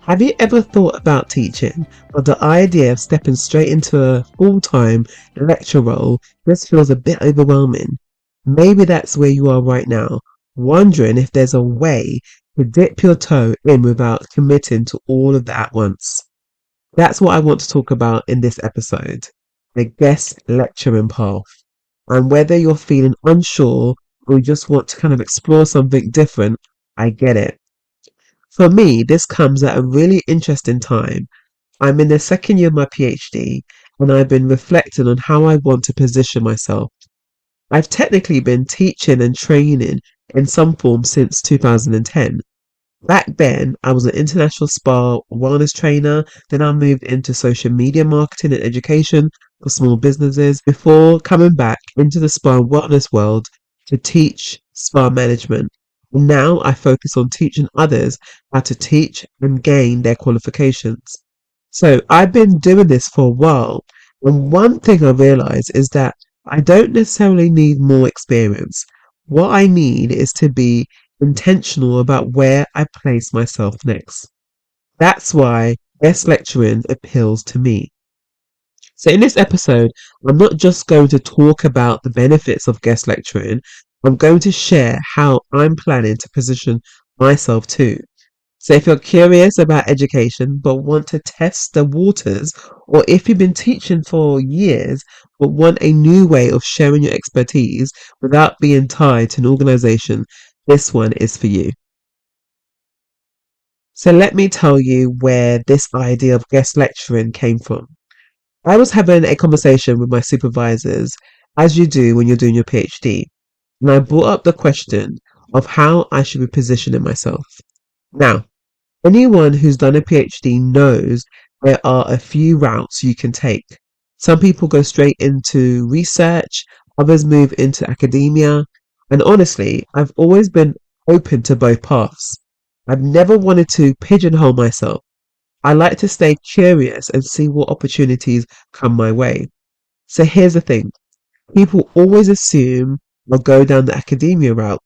Have you ever thought about teaching, but the idea of stepping straight into a full-time lecture role just feels a bit overwhelming? Maybe that's where you are right now, wondering if there's a way to dip your toe in without committing to all of that at once. That's what I want to talk about in this episode, the guest lecturing path. And whether you're feeling unsure or you just want to kind of explore something different, I get it. For me, this comes at a really interesting time. I'm in the second year of my PhD and I've been reflecting on how I want to position myself. I've technically been teaching and training in some form since 2010. Back then, I was an international spa wellness trainer. Then I moved into social media marketing and education for small businesses before coming back into the spa wellness world to teach spa management. And now I focus on teaching others how to teach and gain their qualifications. So I've been doing this for a while. And one thing I realize is that I don't necessarily need more experience. What I need is to be intentional about where I place myself next. That's why guest lecturing appeals to me. So in this episode, I'm not just going to talk about the benefits of guest lecturing, I'm going to share how I'm planning to position myself too. So if you're curious about education but want to test the waters, or if you've been teaching for years but want a new way of sharing your expertise without being tied to an organization, this one is for you. So let me tell you where this idea of guest lecturing came from. I was having a conversation with my supervisors, as you do when you're doing your PhD, and I brought up the question of how I should be positioning myself. Now, anyone who's done a PhD knows there are a few routes you can take. Some people go straight into research, others move into academia, and honestly, I've always been open to both paths. I've never wanted to pigeonhole myself. I like to stay curious and see what opportunities come my way. So here's the thing. People always assume I'll go down the academia route.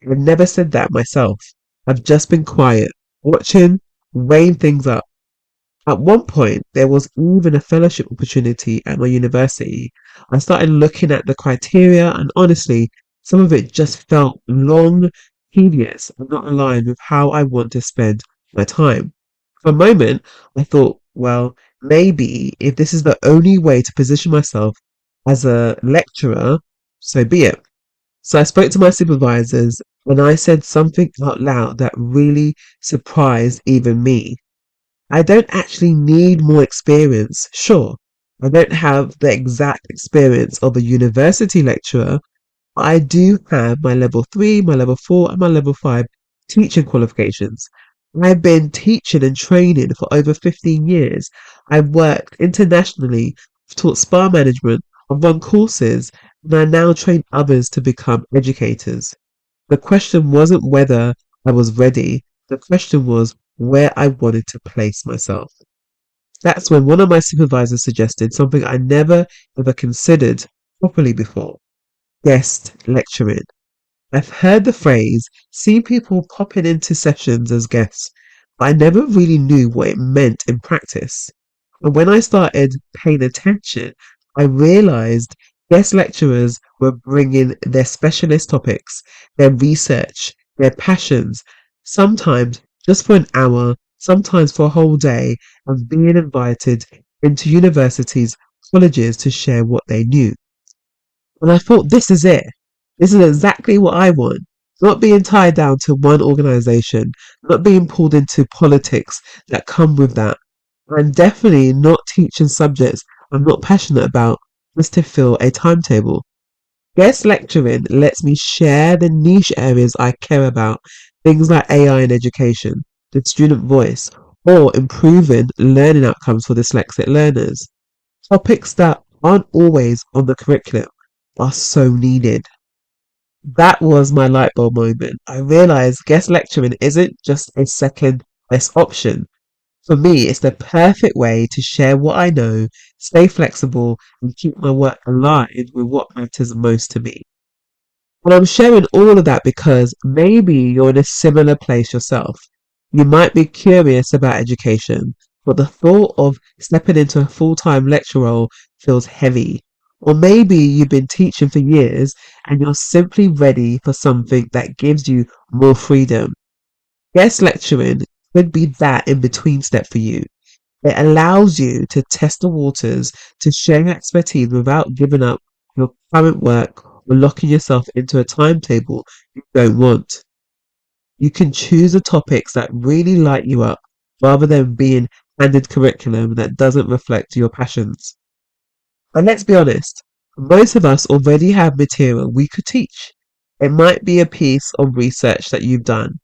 I've never said that myself. I've just been quiet, watching, weighing things up. At one point, there was even a fellowship opportunity at my university. I started looking at the criteria, and honestly, some of it just felt long, tedious, and not aligned with how I want to spend my time. For a moment, I thought, well, maybe if this is the only way to position myself as a lecturer, so be it. So I spoke to my supervisors and I said something out loud that really surprised even me. I don't actually need more experience. Sure, I don't have the exact experience of a university lecturer, but I do have my level 3, my level 4, and my level 5 teaching qualifications. I've been teaching and training for over 15 years. I've worked internationally, taught spa management, I've run courses, and I now train others to become educators. The question wasn't whether I was ready, the question was where I wanted to place myself. That's when one of my supervisors suggested something I never ever considered properly before: guest lecturing. I've heard the phrase, seen people popping into sessions as guests, but I never really knew what it meant in practice. And when I started paying attention, I realized guest lecturers were bringing their specialist topics, their research, their passions, sometimes just for an hour, sometimes for a whole day, and being invited into universities, colleges to share what they knew. And I thought, this is it. This is exactly what I want. Not being tied down to one organization, not being pulled into politics that come with that, and definitely not teaching subjects I'm not passionate about just to fill a timetable. Guest lecturing lets me share the niche areas I care about, things like AI in education, the student voice, or improving learning outcomes for dyslexic learners. Topics that aren't always on the curriculum are so needed. That was my light bulb moment. I realized guest lecturing isn't just a second best option. For me, it's the perfect way to share what I know, stay flexible, and keep my work aligned with what matters most to me. And I'm sharing all of that because maybe you're in a similar place yourself. You might be curious about education, but the thought of stepping into a full-time lecture role feels heavy. Or maybe you've been teaching for years and you're simply ready for something that gives you more freedom. Guest lecturing could be that in between step for you. It allows you to test the waters, to share your expertise without giving up your current work or locking yourself into a timetable you don't want. You can choose the topics that really light you up rather than being handed curriculum that doesn't reflect your passions. And let's be honest, most of us already have material we could teach. It might be a piece of research that you've done,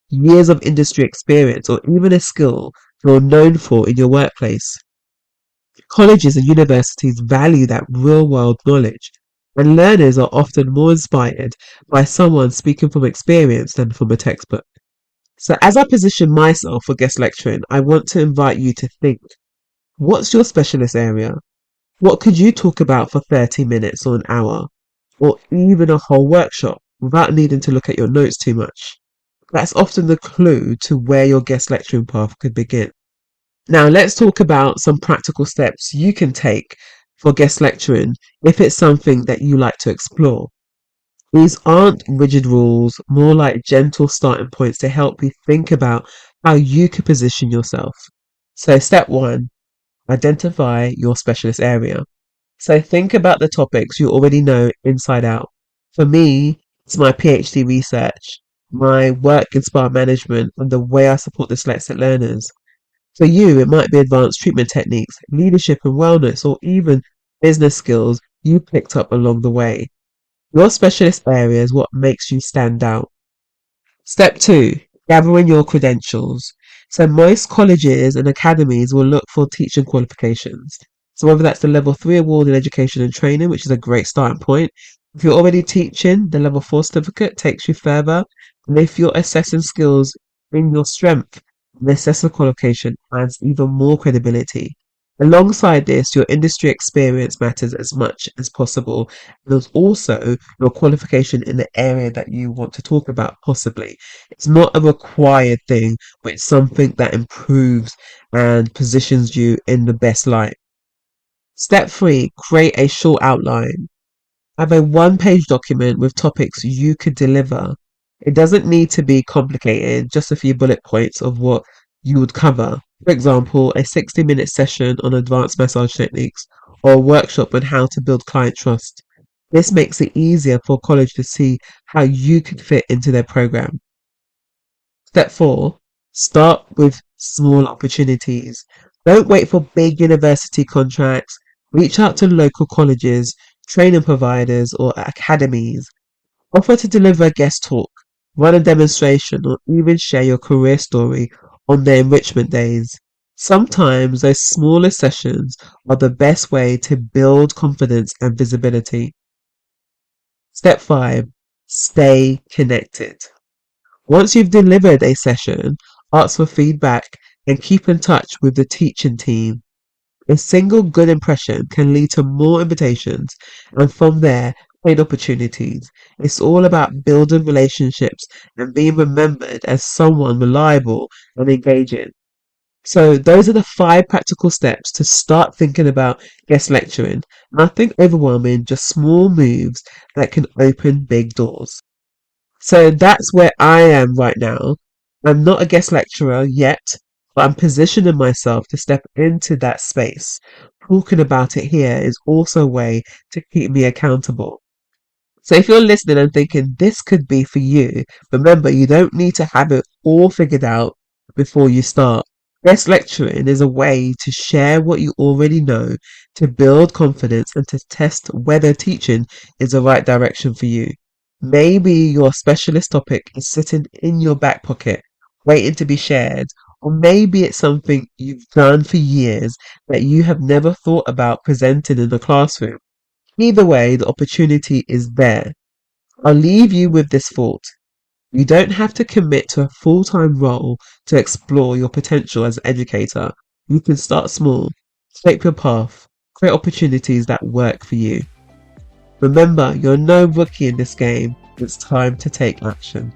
years of industry experience, or even a skill you're known for in your workplace. Colleges and universities value that real world knowledge, and learners are often more inspired by someone speaking from experience than from a textbook. So, as I position myself for guest lecturing, I want to invite you to think, what's your specialist area? What could you talk about for 30 minutes or an hour, or even a whole workshop without needing to look at your notes too much? That's often the clue to where your guest lecturing path could begin. Now, let's talk about some practical steps you can take for guest lecturing if it's something that you like to explore. These aren't rigid rules, more like gentle starting points to help you think about how you could position yourself. So, step one, identify your specialist area. So, think about the topics you already know inside out. For me, it's my PhD research, my work in spa management, and the way I support dyslexic learners. For you, it might be advanced treatment techniques, leadership and wellness, or even business skills you picked up along the way. Your specialist area is what makes you stand out. Step two, gathering your credentials. So most colleges and academies will look for teaching qualifications. So whether that's the level 3 award in education and training, which is a great starting point. If you're already teaching, the level 4 certificate takes you further. And if you're assessing skills in your strength, the assessor qualification adds even more credibility. Alongside this, your industry experience matters as much as possible. There's also your qualification in the area that you want to talk about, possibly. It's not a required thing, but it's something that improves and positions you in the best light. Step three, create a short outline. Have a one-page document with topics you could deliver. It doesn't need to be complicated, just a few bullet points of what you would cover. For example, a 60-minute session on advanced massage techniques or a workshop on how to build client trust. This makes it easier for college to see how you could fit into their program. Step four, start with small opportunities. Don't wait for big university contracts. Reach out to local colleges, training providers, or academies. Offer to deliver a guest talk, run a demonstration, or even share your career story on their enrichment days. Sometimes those smaller sessions are the best way to build confidence and visibility. Step 5. Stay connected. Once you've delivered a session, ask for feedback and keep in touch with the teaching team. A single good impression can lead to more invitations and from there, paid opportunities. It's all about building relationships and being remembered as someone reliable and engaging. So those are the 5 practical steps to start thinking about guest lecturing. Nothing overwhelming, just small moves that can open big doors. So that's where I am right now. I'm not a guest lecturer yet, but I'm positioning myself to step into that space. Talking about it here is also a way to keep me accountable. So if you're listening and thinking this could be for you, remember you don't need to have it all figured out before you start. Guest lecturing is a way to share what you already know, to build confidence and to test whether teaching is the right direction for you. Maybe your specialist topic is sitting in your back pocket, waiting to be shared, or maybe it's something you've done for years that you have never thought about presenting in the classroom. Either way, the opportunity is there. I'll leave you with this thought. You don't have to commit to a full-time role to explore your potential as an educator. You can start small, shape your path, create opportunities that work for you. Remember, you're no rookie in this game. It's time to take action.